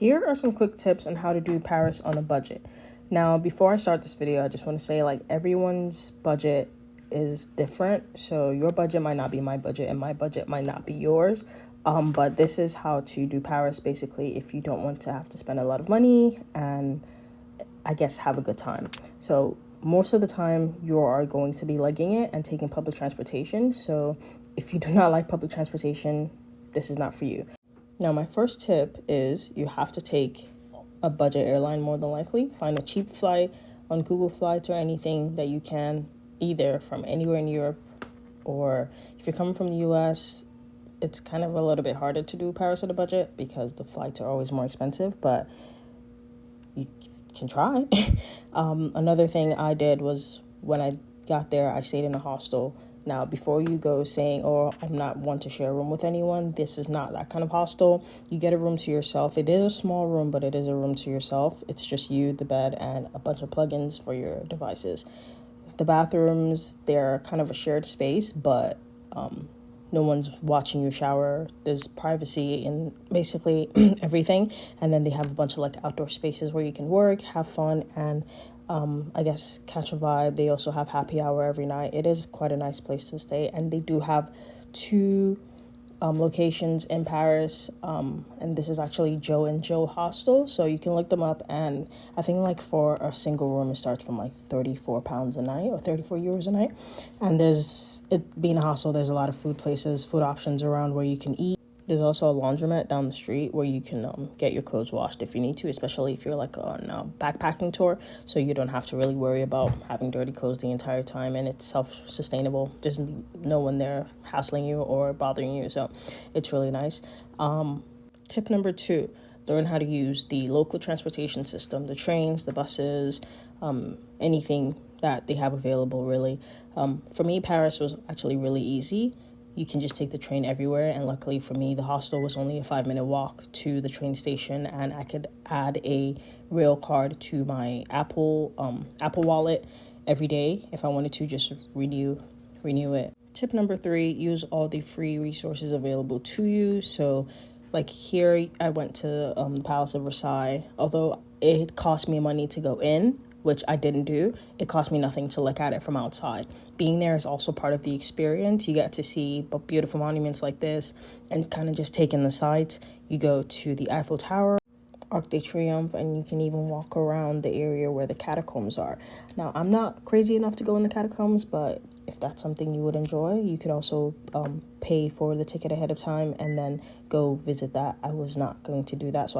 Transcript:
Here are some quick tips on how to do Paris on a budget. Now, before I start this video, I just want to say everyone's budget is different. So your budget might not be my budget and my budget might not be yours. But this is how to do Paris basically if you don't want to have to spend a lot of money and I guess have a good time. So most of the time you are going to be legging it and taking public transportation. So if you do not like public transportation, this is not for you. Now, my first tip is you have to take a budget airline more than likely. Find a cheap flight on Google Flights or anything that you can, either from anywhere in Europe, or if you're coming from the US, it's kind of a little bit harder to do Paris on a budget because the flights are always more expensive, but you can try. Another thing I did was when I got there, I stayed in a hostel. Now, before you go saying, oh, I'm not one to share a room with anyone, this is not that kind of hostel. You get a room to yourself. It is a small room, but it is a room to yourself. It's just you, the bed, and a bunch of plugins for your devices. The bathrooms, they're kind of a shared space, but no one's watching you shower. There's privacy in basically everything. And then they have a bunch of outdoor spaces where you can work, have fun, and I guess catch a vibe. They also have happy hour every night. It is quite a nice place to stay. And they do have two locations in Paris. And this is actually Joe and Joe Hostel. So you can look them up. And I think for a single room, it starts from £34 a night or 34 euros a night. And being a hostel, there's a lot of food options around where you can eat. There's also a laundromat down the street where you can get your clothes washed if you need to, especially if you're on a backpacking tour. So you don't have to really worry about having dirty clothes the entire time, and it's self-sustainable. There's no one there hassling you or bothering you, so it's really nice. Tip number 2, learn how to use the local transportation system, the trains, the buses, anything that they have available, really. For me, Paris was actually really easy. You can just take the train everywhere, and luckily for me, the hostel was only a 5-minute walk to the train station, and I could add a rail card to my Apple Wallet every day if I wanted to just renew it. Tip number 3, use all the free resources available to you. So here I went to the Palace of Versailles. Although it cost me money to go in, which I didn't do, it cost me nothing to look at it from outside. Being there is also part of the experience. You get to see beautiful monuments like this and kind of just take in the sights. You go to the Eiffel Tower, Arc de Triomphe, and you can even walk around the area where the catacombs are. Now, I'm not crazy enough to go in the catacombs, but if that's something you would enjoy, you could also pay for the ticket ahead of time and then go visit that. I was not going to do that, so